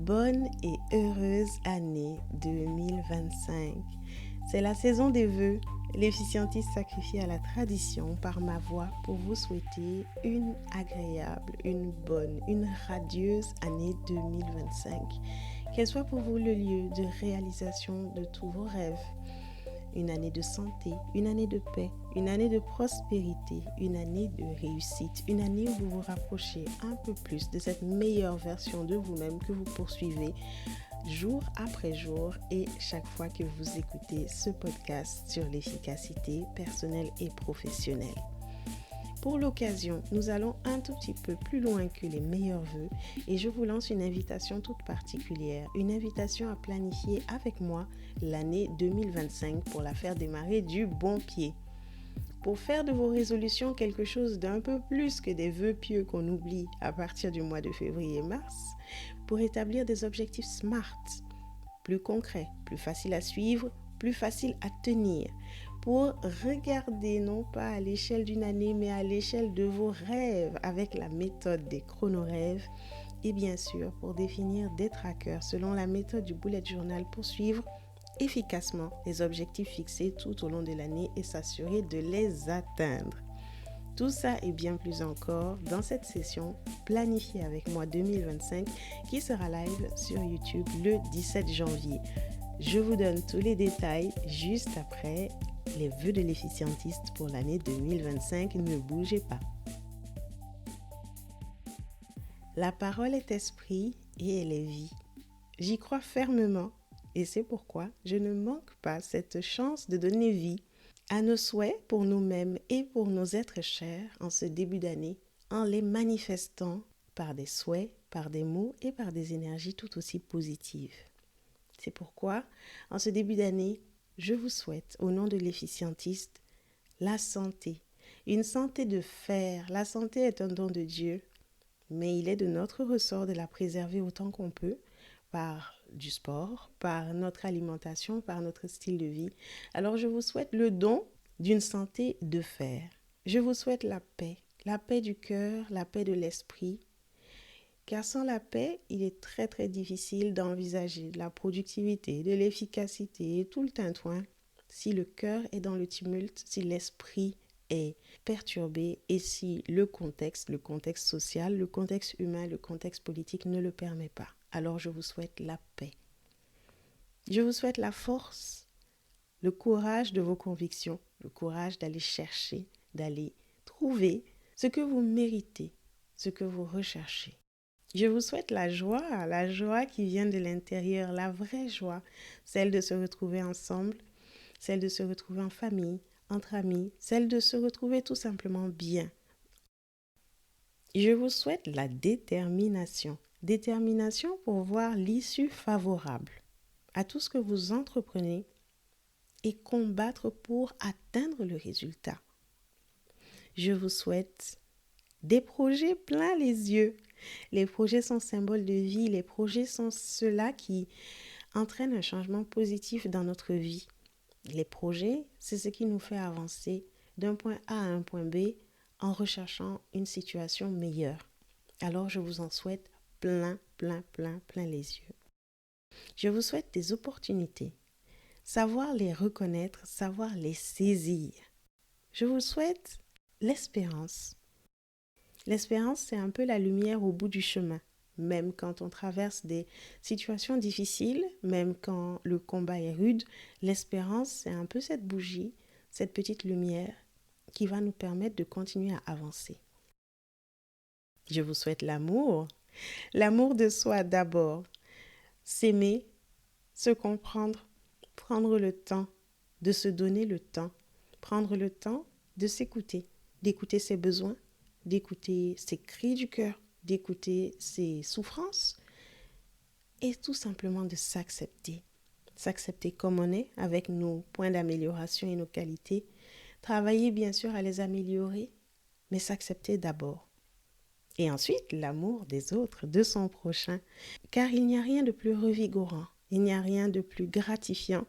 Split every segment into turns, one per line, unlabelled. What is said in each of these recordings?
Bonne et heureuse année 2025. C'est la saison des vœux. L'efficientiste sacrifie à la tradition par ma voix pour vous souhaiter une agréable, une bonne, une radieuse année 2025. Qu'elle soit pour vous le lieu de réalisation de tous vos rêves. Une année de santé, une année de paix, une année de prospérité, une année de réussite, une année où vous vous rapprochez un peu plus de cette meilleure version de vous-même que vous poursuivez jour après jour et chaque fois que vous écoutez ce podcast sur l'efficacité personnelle et professionnelle. Pour l'occasion, nous allons un tout petit peu plus loin que les meilleurs vœux et je vous lance une invitation toute particulière, une invitation à planifier avec moi l'année 2025 pour la faire démarrer du bon pied. Pour faire de vos résolutions quelque chose d'un peu plus que des vœux pieux qu'on oublie à partir du mois de février et mars, pour établir des objectifs SMART, plus concrets, plus faciles à suivre, plus faciles à tenir, pour regarder non pas à l'échelle d'une année, mais à l'échelle de vos rêves avec la méthode des chronorêves et bien sûr pour définir des trackers selon la méthode du bullet journal pour suivre efficacement les objectifs fixés tout au long de l'année et s'assurer de les atteindre. Tout ça et bien plus encore dans cette session planifiée avec moi 2025 qui sera live sur YouTube le 17 janvier. Je vous donne tous les détails juste après les vœux de l'efficientiste pour l'année 2025. Ne bougez pas. La parole est esprit et elle est vie. J'y crois fermement et c'est pourquoi je ne manque pas cette chance de donner vie à nos souhaits pour nous-mêmes et pour nos êtres chers en ce début d'année en les manifestant par des souhaits, par des mots et par des énergies tout aussi positives. C'est pourquoi, en ce début d'année, je vous souhaite, au nom de l'efficientiste, la santé. Une santé de fer. La santé est un don de Dieu, mais il est de notre ressort de la préserver autant qu'on peut par du sport, par notre alimentation, par notre style de vie. Alors je vous souhaite le don d'une santé de fer. Je vous souhaite la paix du cœur, la paix de l'esprit. Car sans la paix, il est très très difficile d'envisager de la productivité, de l'efficacité et tout le tintouin si le cœur est dans le tumulte, si l'esprit est perturbé et si le contexte social, le contexte humain, le contexte politique ne le permet pas. Alors je vous souhaite la paix. Je vous souhaite la force, le courage de vos convictions, le courage d'aller chercher, d'aller trouver ce que vous méritez, ce que vous recherchez. Je vous souhaite la joie qui vient de l'intérieur, la vraie joie, celle de se retrouver ensemble, celle de se retrouver en famille, entre amis, celle de se retrouver tout simplement bien. Je vous souhaite la détermination pour voir l'issue favorable à tout ce que vous entreprenez et combattre pour atteindre le résultat. Je vous souhaite des projets plein les yeux. Les projets sont symboles de vie, les projets sont ceux-là qui entraînent un changement positif dans notre vie. Les projets, c'est ce qui nous fait avancer d'un point A à un point B en recherchant une situation meilleure. Alors je vous en souhaite plein les yeux. Je vous souhaite des opportunités, savoir les reconnaître, savoir les saisir. Je vous souhaite l'espérance. L'espérance, c'est un peu la lumière au bout du chemin. Même quand on traverse des situations difficiles, même quand le combat est rude, l'espérance, c'est un peu cette bougie, cette petite lumière qui va nous permettre de continuer à avancer. Je vous souhaite l'amour de soi d'abord. S'aimer, se comprendre, prendre le temps de se donner le temps, prendre le temps de s'écouter, d'écouter ses besoins, d'écouter ses cris du cœur, d'écouter ses souffrances et tout simplement de s'accepter. S'accepter comme on est avec nos points d'amélioration et nos qualités. Travailler bien sûr à les améliorer, mais s'accepter d'abord. Et ensuite, l'amour des autres, de son prochain. Car il n'y a rien de plus revigorant, il n'y a rien de plus gratifiant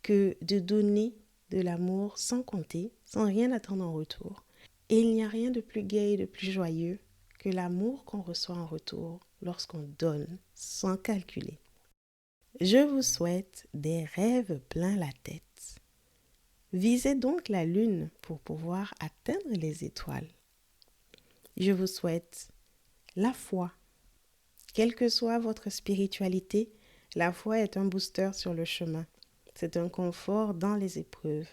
que de donner de l'amour sans compter, sans rien attendre en retour. Et il n'y a rien de plus gai et de plus joyeux que l'amour qu'on reçoit en retour. lorsqu'on donne sans calculer. Je vous souhaite des rêves plein la tête. Visez donc la lune pour pouvoir atteindre les étoiles. Je vous souhaite la foi. Quelle que soit votre spiritualité, la foi est un booster sur le chemin. C'est un confort dans les épreuves.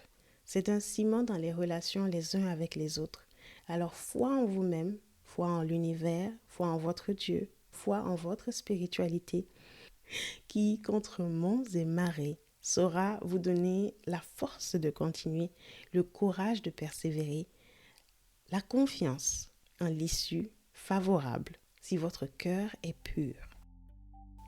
C'est un ciment dans les relations les uns avec les autres. Alors foi en vous-même, foi en l'univers, foi en votre Dieu, foi en votre spiritualité, qui, contre monts et marées, saura vous donner la force de continuer, le courage de persévérer, la confiance en l'issue favorable si votre cœur est pur.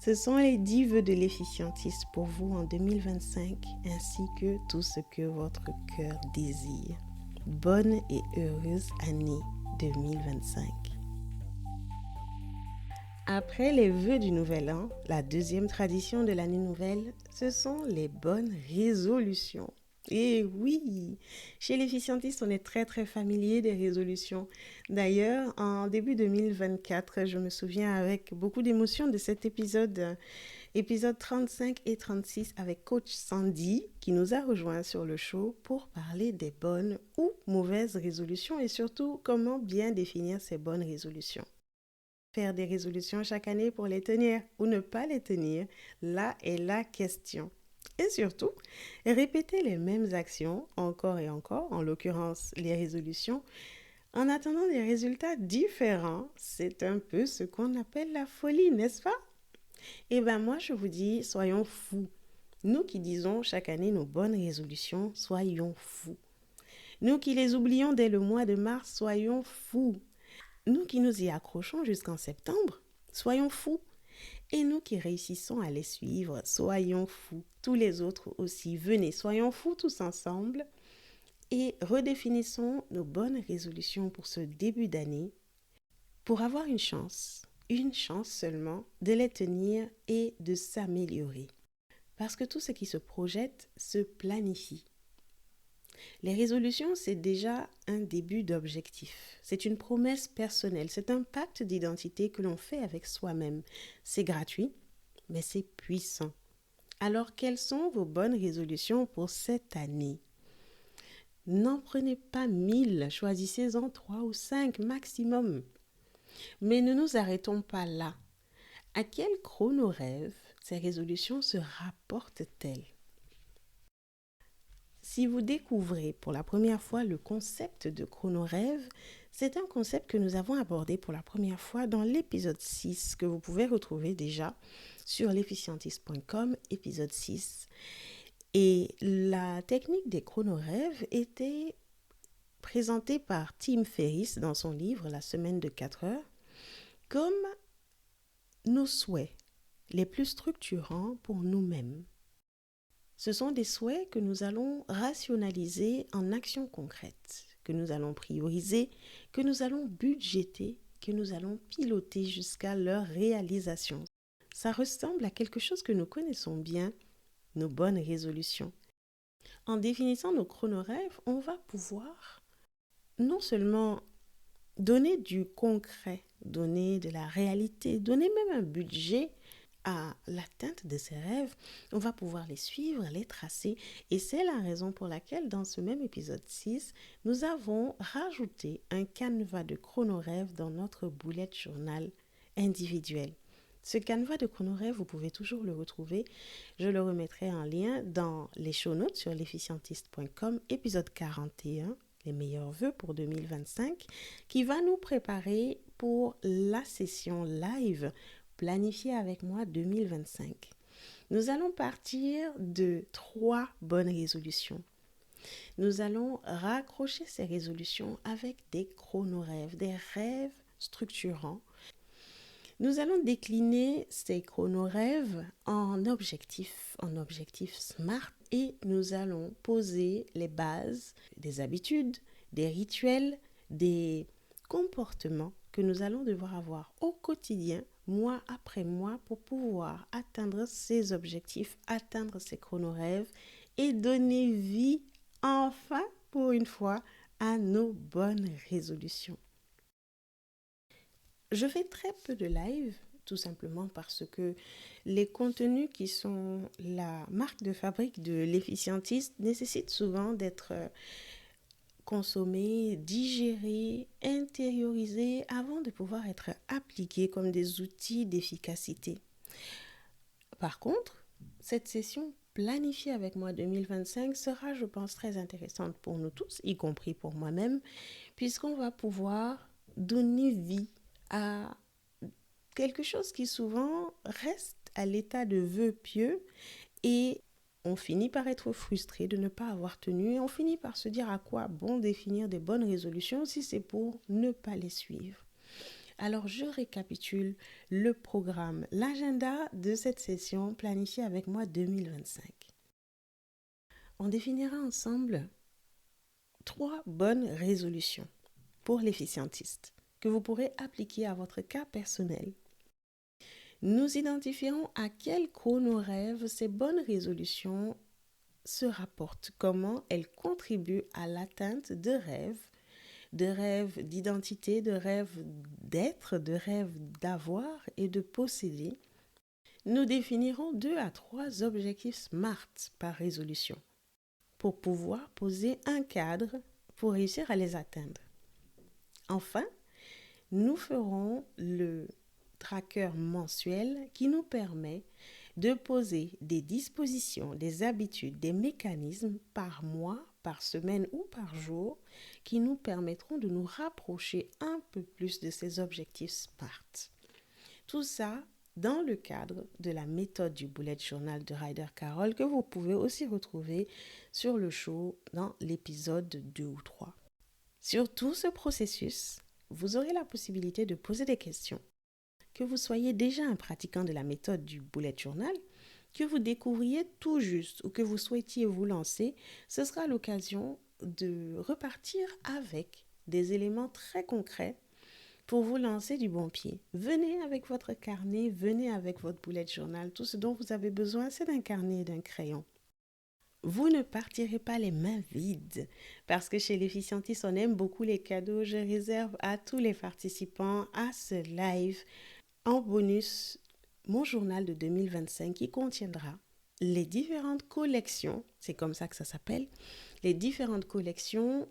Ce sont les 10 vœux de l'efficientiste pour vous en 2025 ainsi que tout ce que votre cœur désire. Bonne et heureuse année 2025. Après les vœux du Nouvel An, la deuxième tradition de l'année nouvelle, ce sont les bonnes résolutions. Et oui, chez l'efficientiste, on est très familier des résolutions. D'ailleurs, en début 2024, je me souviens avec beaucoup d'émotion de cet épisode 35 et 36 avec coach Sandy qui nous a rejoints sur le show pour parler des bonnes ou mauvaises résolutions et surtout comment bien définir ces bonnes résolutions. Faire des résolutions chaque année pour les tenir ou ne pas les tenir, là est la question. Et surtout, répéter les mêmes actions encore et encore, en l'occurrence les résolutions, en attendant des résultats différents, c'est un peu ce qu'on appelle la folie, n'est-ce pas? Eh bien moi je vous dis, soyons fous. Nous qui disons chaque année nos bonnes résolutions, soyons fous. Nous qui les oublions dès le mois de mars, soyons fous. Nous qui nous y accrochons jusqu'en septembre, soyons fous. Et nous qui réussissons à les suivre, soyons fous. Tous les autres aussi, venez, soyons fous tous ensemble et redéfinissons nos bonnes résolutions pour ce début d'année pour avoir une chance seulement de les tenir et de s'améliorer. Parce que tout ce qui se projette se planifie. Les résolutions, c'est déjà un début d'objectif. C'est une promesse personnelle, c'est un pacte d'identité que l'on fait avec soi-même. C'est gratuit, mais c'est puissant. Alors, quelles sont vos bonnes résolutions pour cette année? N'en prenez pas 1000, choisissez-en 3 ou 5 maximum. Mais ne nous arrêtons pas là. À quel chronorêve ces résolutions se rapportent-elles? Si vous découvrez pour la première fois le concept de chronorêve, c'est un concept que nous avons abordé pour la première fois dans l'épisode 6 que vous pouvez retrouver déjà sur l'efficientiste.com, épisode 6. Et la technique des chronorêves était présentée par Tim Ferriss dans son livre La semaine de 4 heures comme nos souhaits les plus structurants pour nous-mêmes. Ce sont des souhaits que nous allons rationaliser en actions concrètes, que nous allons prioriser, que nous allons budgéter, que nous allons piloter jusqu'à leur réalisation. Ça ressemble à quelque chose que nous connaissons bien, nos bonnes résolutions. En définissant nos chronorêves, on va pouvoir non seulement donner du concret, donner de la réalité, donner même un budget à l'atteinte de ces rêves, on va pouvoir les suivre, les tracer. Et c'est la raison pour laquelle dans ce même épisode 6, nous avons rajouté un canevas de chronorêves dans notre bullet journal individuel. Ce canevas de chronorêves, vous pouvez toujours le retrouver. Je le remettrai en lien dans les show notes sur l'efficientiste.com, épisode 41, les meilleurs vœux pour 2025, qui va nous préparer pour la session live planifiée avec moi 2025. Nous allons partir de 3 bonnes résolutions. Nous allons raccrocher ces résolutions avec des chronorêves, des rêves structurants. Nous allons décliner ces chronorêves en objectifs SMART et nous allons poser les bases des habitudes, des rituels, des comportements que nous allons devoir avoir au quotidien, mois après mois, pour pouvoir atteindre ces objectifs, atteindre ces chronorêves et donner vie enfin pour une fois à nos bonnes résolutions. Je fais très peu de live tout simplement parce que les contenus qui sont la marque de fabrique de l'efficientiste nécessitent souvent d'être consommés, digérés, intériorisés avant de pouvoir être appliqués comme des outils d'efficacité. Par contre, cette session planifiée avec moi 2025 sera, je pense, très intéressante pour nous tous, y compris pour moi-même, puisqu'on va pouvoir donner vie à quelque chose qui souvent reste à l'état de vœu pieux et on finit par être frustré de ne pas avoir tenu et on finit par se dire à quoi bon définir des bonnes résolutions si c'est pour ne pas les suivre. Alors je récapitule le programme, l'agenda de cette session planifiée avec moi 2025. On définira ensemble 3 bonnes résolutions pour l'efficientiste que vous pourrez appliquer à votre cas personnel. Nous identifierons à quel chronorêve ces bonnes résolutions se rapportent, comment elles contribuent à l'atteinte de rêves d'identité, de rêves d'être, de rêves d'avoir et de posséder. Nous définirons 2 à 3 objectifs SMART par résolution pour pouvoir poser un cadre pour réussir à les atteindre. Enfin, nous ferons le tracker mensuel qui nous permet de poser des dispositions, des habitudes, des mécanismes par mois, par semaine ou par jour qui nous permettront de nous rapprocher un peu plus de ces objectifs SMART. Tout ça dans le cadre de la méthode du bullet journal de Ryder Carroll que vous pouvez aussi retrouver sur le show dans l'épisode 2 ou 3. Sur tout ce processus, vous aurez la possibilité de poser des questions. Que vous soyez déjà un pratiquant de la méthode du bullet journal, que vous découvriez tout juste ou que vous souhaitiez vous lancer, ce sera l'occasion de repartir avec des éléments très concrets pour vous lancer du bon pied. Venez avec votre carnet, venez avec votre bullet journal. Tout ce dont vous avez besoin, c'est d'un carnet et d'un crayon. Vous ne partirez pas les mains vides parce que chez l'efficientiste, on aime beaucoup les cadeaux. Je réserve à tous les participants à ce live en bonus mon journal de 2025 qui contiendra les différentes collections, c'est comme ça que ça s'appelle, les différentes collections,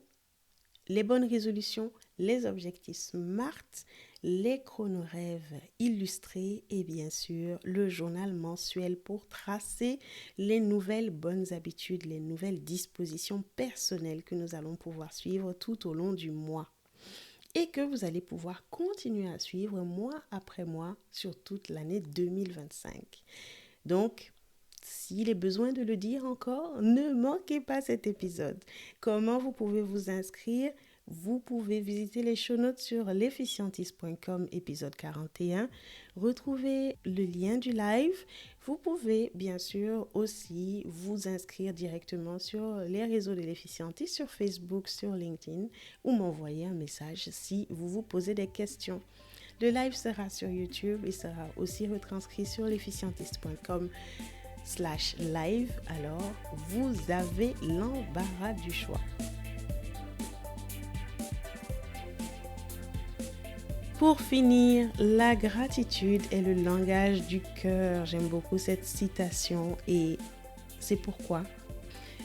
les bonnes résolutions, les objectifs SMART, les chronorêves illustrés et bien sûr le journal mensuel pour tracer les nouvelles bonnes habitudes, les nouvelles dispositions personnelles que nous allons pouvoir suivre tout au long du mois et que vous allez pouvoir continuer à suivre mois après mois sur toute l'année 2025. Donc, s'il est besoin de le dire encore, ne manquez pas cet épisode. Comment vous pouvez vous inscrire ? Vous pouvez visiter les show notes sur l'efficientiste.com épisode 41. Retrouvez le lien du live. Vous pouvez bien sûr aussi vous inscrire directement sur les réseaux de l'efficientiste, sur Facebook, sur LinkedIn ou m'envoyer un message si vous vous posez des questions. Le live sera sur YouTube et sera aussi retranscrit sur l'efficientiste.com/live. Alors, vous avez l'embarras du choix. Pour finir, la gratitude est le langage du cœur. J'aime beaucoup cette citation et c'est pourquoi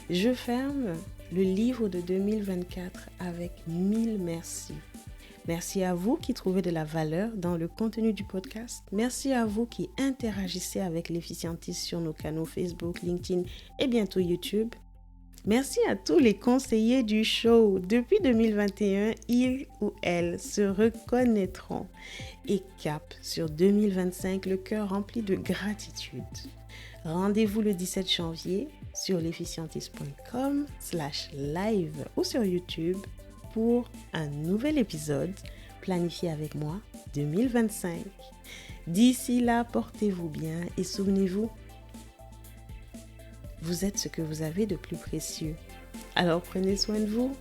je ferme le livre de 2024 avec 1000 merci. Merci à vous qui trouvez de la valeur dans le contenu du podcast. Merci à vous qui interagissez avec l'efficientiste sur nos canaux Facebook, LinkedIn et bientôt YouTube. Merci à tous les conseillers du show. Depuis 2021, ils ou elles se reconnaîtront et cap sur 2025, le cœur rempli de gratitude. Rendez-vous le 17 janvier sur l'efficientiste.com/live ou sur YouTube pour un nouvel épisode planifié avec moi 2025. D'ici là, portez-vous bien et souvenez-vous, vous êtes ce que vous avez de plus précieux. Alors prenez soin de vous